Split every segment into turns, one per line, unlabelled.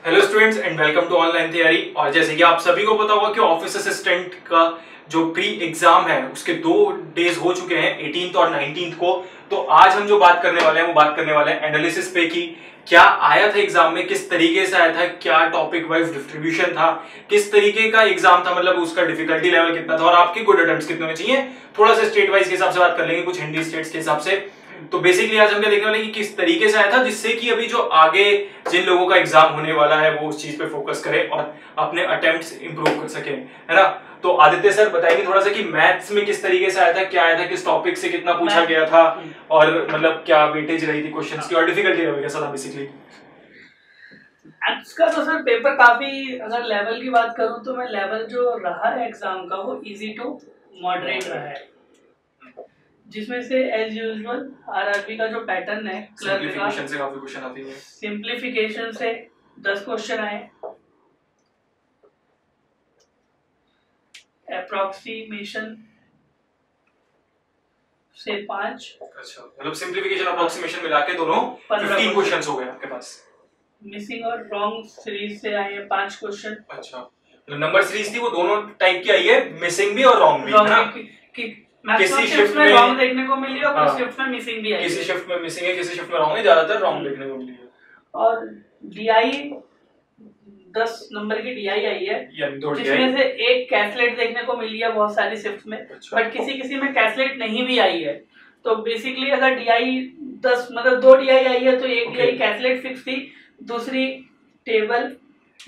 Hello students and welcome to online Tayari. और जैसे कि आप सभी को पता होगा कि ऑफिस असिस्टेंट का जो प्री एग्जाम है उसके 2 डेज हो चुके हैं, 18th और 19th को। तो आज हम जो बात करने वाले हैं वो बात करने वाले हैं एनालिसिस पे की क्या आया था एग्जाम में, किस तरीके से आया था, क्या टॉपिक वाइज डिस्ट्रीब्यूशन था, किस तरीके का एग्जाम था, मतलब उसका डिफिकल्टी लेवल कितना था और आपके गुड अटेम्प्ट्स कितने होने चाहिए। थोड़ा सा स्टेट वाइज के हिसाब से बात कर लेंगे, कुछ हिंदी स्टेट्स के हिसाब से। तो बेसिकली आज हम क्या देखने वाले कि किस तरीके से आया था, जिससे कि अभी जो आगे जिन लोगों का एग्जाम होने वाला है वो उस चीज पे फोकस करें और अपने अटेम्प्ट्स इंप्रूव कर सकें, है ना। तो आदित्य सर बताएंगे थोड़ा सा कि मैथ्स में किस तरीके से आया था, क्या आया था, किस टॉपिक से कितना पूछा गया था और मतलब क्या वेटेज रही थी क्वेश्चंस की और डिफिकल्टी लेवल कैसा था बेसिकली।
मैथ्स का तो सर पेपर काफी, अगर लेवल की बात करूं तो मैं लेवल जो रहा है एग्जाम का वो इजी टू मॉडरेट रहा है, जिसमें से एज यूजुअल आरआरबी का जो पैटर्न है
सिंपलीफिकेशन से काफी क्वेश्चन आते हैं।
सिंपलीफिकेशन से 10 क्वेश्चन आए, अप्रॉक्सीमेशन से 5।
अच्छा, मतलब सिंपलीफिकेशन अप्रॉक्सीमेशन मिला के दोनों 15 क्वेश्चंस हो गए आपके पास।
मिसिंग और रॉन्ग सीरीज से आए हैं 5 क्वेश्चन।
अच्छा, तो नंबर सीरीज थी वो दोनों टाइप की आई है, मिसिंग भी और रॉन्ग भी, है ना।
किसी शिफ्ट में रॉन्ग देखने को मिली और कुछ शिफ्ट में मिसिंग भी आई है।
किसी शिफ्ट में मिसिंग है, किसी शिफ्ट में रॉन्ग है, ज्यादातर रॉन्ग देखने को मिली है।
और डीआई 10 नंबर की डीआई आई है, जिसमें से एक कैसलेट देखने को मिली है बहुत सारी शिफ्ट में। अच्छा। बट किसी में कैसलेट नहीं भी आई है। तो बेसिकली अगर डीआई 10 मतलब 2 डीआई आई है तो एक डीआई कैसलेट फिक्स थी, दूसरी टेबल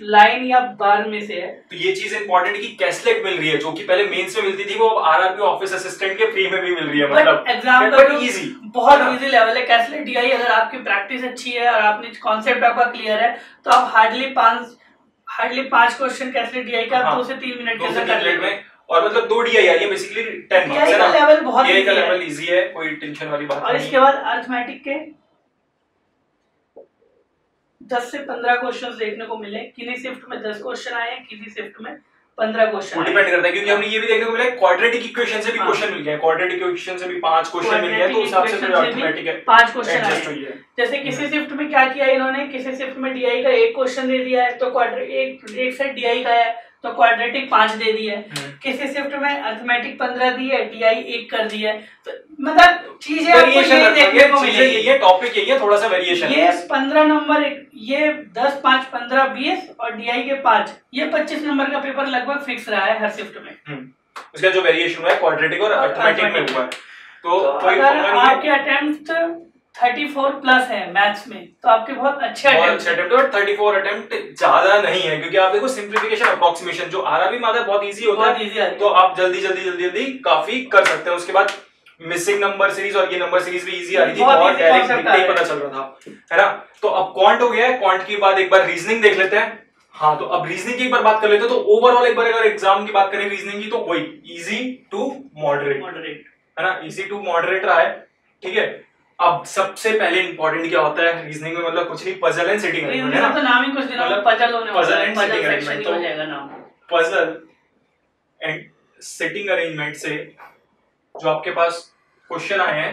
लाइन या बार में से है।
तो ये चीज इंपॉर्टेंट है कि कैसलेट मिल रही है, जो कि पहले मेंस में मिलती थी वो आरआरबी ऑफिस असिस्टेंट के प्री में भी मिल रही है। मतलब
एग्जाम का इजी, बहुत इजी लेवल है कैसलेट डीआई। अगर आपकी प्रैक्टिस अच्छी है और आपने कॉन्सेप्ट आपका क्लियर है तो आप हार्डली 5 क्वेश्चन कैसलेट डीआई का 2 से 3 मिनट के अंदर कर लेंगे।
और मतलब 2 डीआई आई है, बेसिकली 10 मार्क्स है ना।
लेवल बहुत
डीआई का लेवल इजी है, कोई टेंशन वाली बात नहीं।
और इसके बाद अरिथमेटिक के 10 से 15 क्वेश्चंस देखने को मिले। किसी शिफ्ट में 10 क्वेश्चन आए हैं, किसी शिफ्ट में 15 क्वेश्चन।
डिपेंड करता है, क्योंकि हमने ये भी देखने को मिला है क्वाड्रेटिक इक्वेशन से भी क्वेश्चन मिल गए, क्वाड्रेटिक इक्वेशन से भी 5 क्वेश्चन मिल गए, तो उस हिसाब से अरिथमेटिक है
5 क्वेश्चन आए। जैसे किसी शिफ्ट में क्या किया इन्होंने, किसी शिफ्ट में डीआई का 1 क्वेश्चन दे दिया है तो एक सेट डीआई का है तो क्वाड्रेटिक 5 दे दिया है। किसी शिफ्ट में अरिथमेटिक 15 दी है, डीआई 1 कर दिया है। तो मतलब चीजें
वेरिएशन देखने को मिलेगी, ये टॉपिक यही है, थोड़ा सा वेरिएशन।
ये 15 नंबर, ये 10 5 15 20 और डीआई के 5, ये 25 नंबर का पेपर लगभग फिक्स रहा है हर शिफ्ट में।
उसका जो वेरिएशन हुआ है क्वाड्रेटिक और अरिथमेटिक में हुआ है। तो
अगर आपके अटेम्प्ट 34 प्लस है मैथ्स में तो आपके बहुत अच्छे अटेम्प्ट।
और 34 अटेम्प्ट ज्यादा नहीं है, क्योंकि आप देखो सिंपलीफिकेशन अप्रॉक्सीमेशन जो आरआरबी में आता है बहुत इजी होता है, तो आप जल्दी काफी कर सकते हैं। उसके बाद मिसिंग नंबर सीरीज और ये नंबर सीरीज भी इजी आ रही थी, बहुत डायरेक्ट ही पता चल रहा था, है ना। तो अब क्वांट हो गया है, क्वांट के बाद एक बार रीजनिंग देख लेते हैं। हाँ, तो अब रीजनिंग की एक बार बात कर लेते हैं। तो ओवरऑल एक बार अगर एग्जाम की बात करें रीजनिंग की तो वही इजी टू मॉडरेट, है ना, इजी टू मॉडरेट रहा है, ठीक है। अब सबसे पहले इंपॉर्टेंट क्या होता है रीजनिंग में, मतलब कुछ नहीं, पजल एंड सिटिंग अरेंजमेंट, है ना।
तो नाम ही कुछ दिनों में पजल होने वाला है,
पजल एंड सिटिंग अरेंजमेंट। तो
हो जाएगा नाम
पजल एंड सिटिंग अरेंजमेंट से जो आपके पास क्वेश्चन आए हैं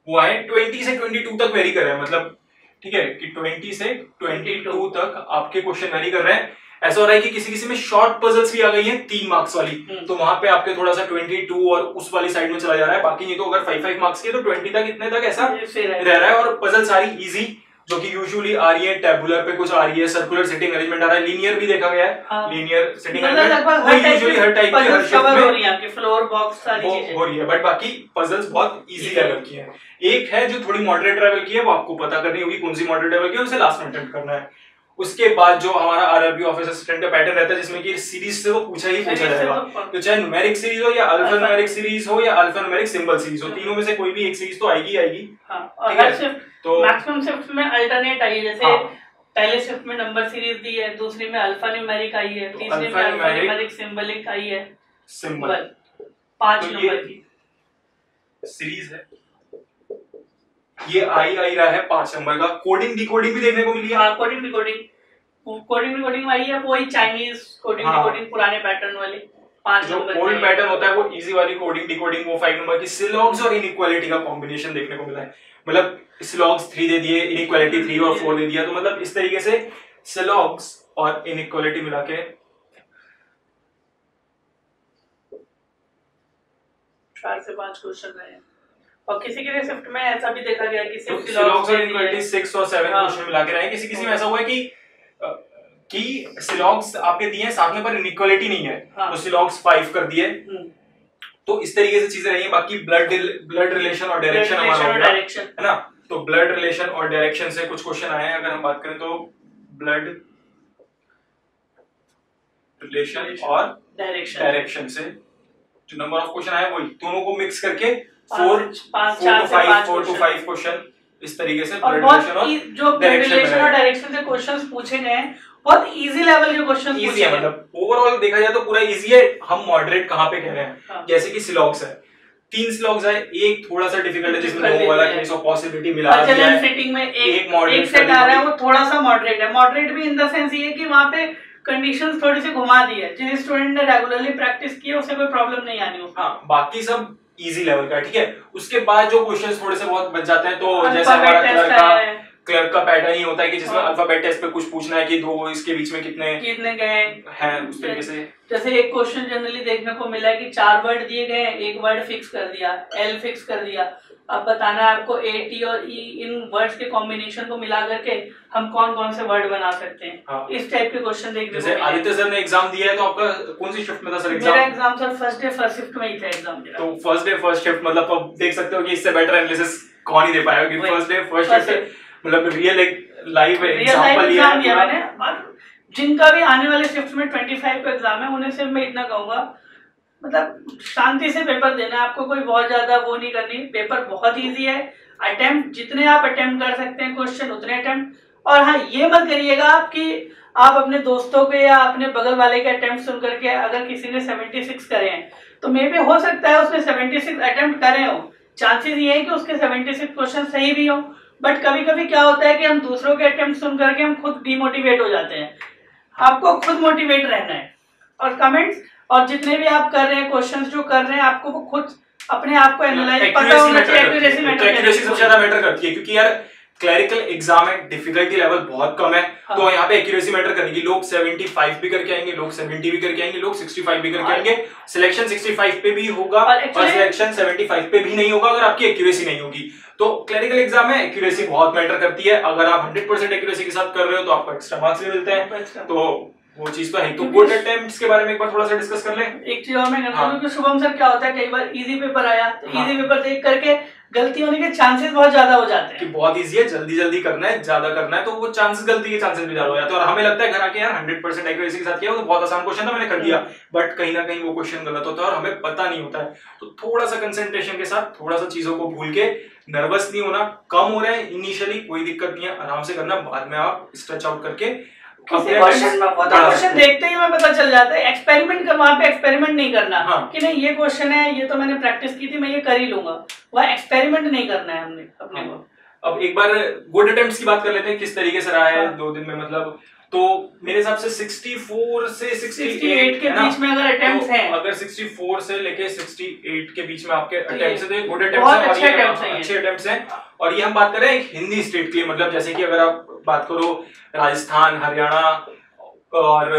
वो आए 20 से 22 तक वेरी कर रहे हैं, मतलब ठीक है कि 20 से 22 तक आपके क्वेश्चन वेरी कर रहे हैं। ऐसा हो रहा है कि किसी में शॉर्ट पजल्स भी आ गई हैं 3 मार्क्स वाली, तो वहां पे आपके थोड़ा सा 22 और उस वाली साइड में चला जा रहा है। बाकी ये तो अगर 5 मार्क्स की है तो 20 तक इतने तक ऐसा रह रहा है। और पजल सारी इजी जो कि यूजुअली आ रही है, टेबुलर पे कुछ आ रही है, सर्कुलर सिटिंग अरेंजमेंट आ रहा है, लीनियर भी देखा गया है, लीनियर सिटिंग अरेंजमेंट यूजुअली हर टाइप के हर शिफ्ट में हो रही है, आपके फ्लोर बॉक्स सारी चीजें हो रही है। बट बाकी पजल्स बहुत इजी लेवल की हैं। एक है जो थोड़ी मॉडरेट लेवल की है, वो आपको पता करनी होगी कौन सी मॉडरेट लेवल की है, उसे लास्ट में अटेम्प्ट करना है। उसके बाद जो हमारा आरआरबी ऑफिस असिस्टेंट का पैटर्न रहता है जिसमें कि सीरीज से वो पूछा जाएगा, तो चाहे न्यूमेरिक सीरीज हो या अल्फा न्यूमेरिक सीरीज हो या अल्फा न्यूमेरिक सिंबल सीरीज हो, तीनों में से कोई भी एक सीरीज तो आएगी।
ठीक है, तो मैक्सिमम शिफ्ट में अल्टरनेट आई है, जैसे पहले शिफ्ट में नंबर सीरीज दी है, दूसरी में अल्फा न्यूमेरिक आई है, तीसरी में अल्फा न्यूमेरिक सिंबलिक आई है, सिंबल 5 नंबर की
सीरीज है। ये आई रहा है 5 नंबर का। कोडिंग डिकोडिंग भी देखने को मिली है।
हाँ, कोडिंग डिकोडिंग आई है, वही चाइनीज कोडिंग डिकोडिंग पुराने पैटर्न वाले 5
जो
नंबर
ओल्ड पैटर्न होता है वो इजी वाली कोडिंग डिकोडिंग वो 5 नंबर की। सिलॉग्स और इनइक्वालिटी का कॉम्बिनेशन देखने को मिला है, मतलब सिलॉग्स 3 दे दिए, इनइक्वालिटी 3 और 4 दे दिया, तो मतलब इस तरीके से सिलॉग्स और इनइक्वालिटी मिला के
4 से 5 क्वेश्चन रहे, और किसी के शिफ्ट में ऐसा भी देखा गया कि सिर्फ
सिलॉग्स और इनइक्वालिटी 6 और 7 क्वेश्चन मिला के रहे। किसी में ऐसा हुआ है कि सिलॉग्स आपके दिए हैं साथ में पर इनइक्वालिटी नहीं है, तो सिलॉग्स 5 कर दिए। तो इस तरीके से चीजें रही हैं। बाकी ब्लड रिलेशन और डायरेक्शन हमारा हो गया, है ना। तो ब्लड रिलेशन और डायरेक्शन से कुछ क्वेश्चन आए हैं। अगर हम बात करें तो ब्लड रिलेशन और डायरेक्शन से जो नंबर ऑफ क्वेश्चन आए वही दोनों को मिक्स करके 4 to 5 क्वेश्चन इस तरीके से ब्लड रिलेशन और
जो ब्लड रिलेशन और डायरेक्शन से क्वेश्चंस पूछे गए हैं बहुत इजी लेवल के क्वेश्चन
इजी है। मतलब ओवरऑल देखा जाए तो पूरा इजी है। हम मॉडरेट कहां पे कह रहे हैं, जैसे कि सिलॉग्स है, 3 सिलॉग्स है, एक थोड़ा सा डिफिकल्ट है जिसमें नो वाला केस ऑफ पॉसिबिलिटी मिला दिया है,
सेटिंग में एक सेट आ रहा है वो थोड़ा सा मॉडरेट है। मॉडरेट भी इन द सेंस ये कि वहां पे कंडीशंस थोड़ी सी घुमा दी है, जिस स्टूडेंट ने रेगुलरली प्रैक्टिस की है उसे कोई प्रॉब्लम नहीं आनी उसको।
हां, बाकी सब इजी लेवल का, ठीक है। उसके बाद जो क्वेश्चंस थोड़े से बहुत बच जाते हैं, तो जैसे हमारा क्लर्क का पैटर्न ही होता है कि जिसमें अल्फाबेट टेस्ट पे कुछ पूछना है कि दो इसके बीच में कितने गए हैं, उस तरीके से।
जैसे एक क्वेश्चन जनरली देखने को मिला है कि 4 वर्ड दिए गए हैं, एक वर्ड फिक्स कर दिया, एल फिक्स कर दिया, अब बताना है आपको ए टी और ई इन वर्ड्स के कॉम्बिनेशन को मिला करके हम कौन कौन से वर्ड बना सकते हैं। हाँ। इस टाइप के क्वेश्चन देखने को
जैसे आदित्य सर ने एग्जाम दिया है, तो आपका कौन सी शिफ्ट में था सर एग्जाम?
मेरा exam sir first day first shift में ही था एग्जाम मेरा।
तो फर्स्ट डे फर्स्ट शिफ्ट मतलब आप देख सकते हो कि इससे बेटर एनालिसिस कौन ही दे पाएगा कि फर्स्ट डे फर्स्ट शिफ्ट मतलब रियल एक लाइव एग्जांपल लिया है
मैंने। और जिनका भी आने वाले शिफ्ट में 25 का एग्जाम है उन्हें सिर्फ मैं इतना कहूंगा, मतलब शांति से पेपर देना, आपको कोई बहुत ज्यादा वो नहीं करनी। पेपर बहुत इजी है, अटेम्प्ट जितने आप अटेम्प्ट कर सकते हैं क्वेश्चन उतने अटेम्प्ट। और हाँ, ये मत करिएगा आप कि आप अपने दोस्तों के या अपने बगल वाले के अटेम्प्ट सुन करके, अगर किसी ने 76 करे हैं तो मे भी हो सकता है उसने 76 अटेम्प्ट करे हो, चांसेस ये है कि उसके 76 क्वेश्चन सही भी हो। बट कभी कभी क्या होता है कि हम दूसरों के अटेम्प्ट सुन करके हम खुद डिमोटिवेट हो जाते हैं। आपको खुद मोटिवेट रहना है, और कमेंट्स और जितने भी आप कर रहे हैं क्वेश्चंस जो कर रहे हैं, आपको वो खुद अपने आप को एनालाइज पता होना चाहिए।
एक्यूरेसी सबसे ज्यादा मैटर करती है, क्योंकि यार क्लरिकल एग्जाम है, डिफिकल्टी लेवल बहुत कम है। हाँ। तो यहाँ पे एक्यूरेसी मैटर करेगी। लोग 75 भी करके आएंगे, लोग 70 भी करके आएंगे, लोग 65 भी करके आएंगे। सिलेक्शन 65 पे भी होगा और सिलेक्शन 75 पे भी नहीं होगा अगर आपकी एक्यूरेसी नहीं होगी। तो क्लरिकल एग्जाम में एक्यूरेसी बहुत मैटर करती है। अगर आप 100% एक्यूरेसी के साथ कर रहे हो तो आपको एक्स्ट्रा मार्क्स भी मिलते हैं। तो वो चीज तो है। तो गुड अटेम्प्ट्स के बारे में एक बार थोड़ा सा डिस्कस कर लें।
एक चीज और मैं कहता हूं कि शुभम सर क्या होता है, कई बार इजी पेपर आया तो इजी पेपर देख करके गलती होने के चांसेस बहुत ज्यादा हो जाते हैं
कि बहुत इजी है, जल्दी जल्दी करना है, ज्यादा करना है, तो वो चांसेस गलती के चांसेस भी ज्यादा हो जाते हैं। और हमें लगता है घर आके यार 100% एक्यूरेसी के साथ किया तो बहुत आसान क्वेश्चन था, मैंने कर दिया, बट कहीं ना कहीं वो क्वेश्चन गलत होता है और हमें पता नहीं होता है। तो थोड़ा सा कंसंट्रेशन के साथ, थोड़ा सा चीजों को भूल के, नर्वस नहीं होना, कम हो रहा है इनिशियली कोई दिक्कत नहीं है, आराम से करना, बाद में आप स्ट्रेच आउट करके
क्वेश्चन देखते ही हमें पता चल जाता है। एक्सपेरिमेंट कर, वहां पे एक्सपेरिमेंट नहीं करना। हाँ। कि नहीं ये क्वेश्चन है, ये तो मैंने प्रैक्टिस की थी, मैं ये कर ही लूंगा, वह एक्सपेरिमेंट नहीं करना है हमने अपने को।
अब एक बार गुड अटेम्प्ट्स की बात कर लेते हैं, किस तरीके से रहा है 2 दिन में। मतलब तो मेरे हिसाब से 64 से 68
के बीच में अगर अटेम्प्ट्स हैं,
अगर 64 से लेके 68 के बीच में आपके अटेम्प्ट्स हैं तो ये गुड अटेम्प्ट्स हैं, अच्छे अटेम्प्ट्स हैं। और ये हम बात कर रहे हैं एक हिंदी स्टेट के लिए, मतलब जैसे कि अगर आप बात करो राजस्थान, हरियाणा और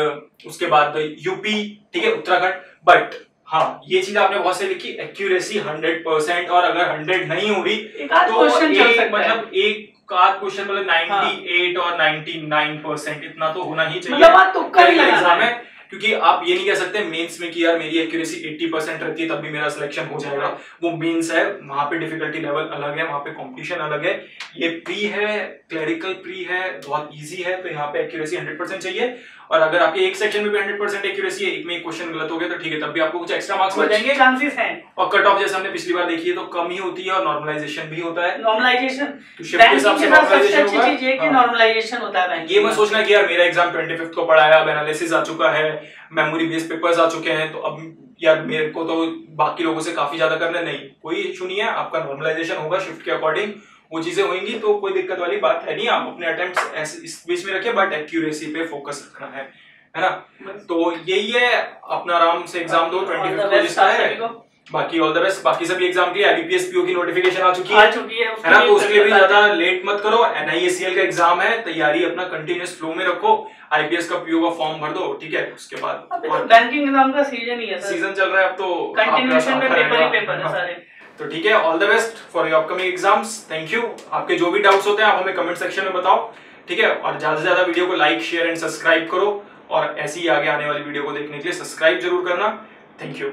उसके बाद यूपी, ठीक है, उत्तराखंड। बट हाँ, ये चीज आपने बहुत सही लिखी, एक्यूरेसी 100%, और अगर 100 नहीं हो रही तो मतलब एक क्वेश्चन मतलब 98 और 99% इतना तो होना ही चाहिए।
मतलब
एग्जाम है, क्योंकि आप ये नहीं कह सकते मेंस में कि यार मेरी एक्यूरेसी 80% रहती है तब भी मेरा सिलेक्शन हो जाएगा। वो मेंस है, वहां पे डिफिकल्टी लेवल अलग है, वहां पे कंपटीशन अलग है। ये प्री है, क्लरिकल प्री है, बहुत इजी है, तो यहाँ पे एक्यूरेसी 100% चाहिए। और अगर आपके एक सेक्शन में भी 100% एक्यूरेसी है, एक में एक क्वेश्चन गलत हो गया तो ठीक है, तब भी आपको कुछ एक्स्ट्रा मार्क्स मिल जाएंगे,
चांसेस हैं।
और कट ऑफ जैसे हमने पिछली बार देखी है तो कम ही होती है, और नॉर्मलाइजेशन भी होता है।
नॉर्मलाइजेशन
तो शिफ्ट के हिसाब से नॉर्मलाइजेशन होगा।
चीज है कि नॉर्मलाइजेशन होता है।
ये मत सोचना कि यार मेरा एग्जाम 25 को पढ़ाया, अब एनालिसिस आ चुका है, मेमोरी बेस्ड पेपर्स आ चुके हैं, तो अब यार मेरे को तो बाकी लोगों से काफी ज्यादा करना नहीं, कोई इशू नहीं है। आपका नॉर्मलाइजेशन होगा शिफ्ट के अकॉर्डिंग, वो चीजें होंगी, तो कोई दिक्कत वाली बात है नहीं। आप अपने अटेम्प्ट्स ऐसे इस बीच में रखिए, बट एक्यूरेसी पे फोकस रखना है ना। तो यही है, अपना आराम से एग्जाम दो, 25 को जिसका है बाकी ऑल द बेस्ट। बाकी सभी एग्जाम के लिए IBPS PO की नोटिफिकेशन आ चुकी है
ना,
तो उसके लिए भी ज्यादा लेट मत करो। NIACL का एग्जाम है, तैयारी अपना कंटिन्यूअस फ्लो में रखो। IPS का PO का फॉर्म भर दो, ठीक है। उसके बाद
और बैंकिंग एग्जाम का सीजन ही है सर,
सीजन चल रहा है अब तो
कंटिन्यूएशन में पेपर ही पेपर है सारे।
तो ठीक है, all the best for your upcoming exams. Thank you. आपके जो भी डाउट्स होते हैं आप हमें कमेंट सेक्शन में बताओ, ठीक है। और ज्यादा से ज्यादा वीडियो को लाइक शेयर एंड सब्सक्राइब करो, और ऐसी ही आगे आने वाली वीडियो को देखने के लिए सब्सक्राइब जरूर करना। Thank you.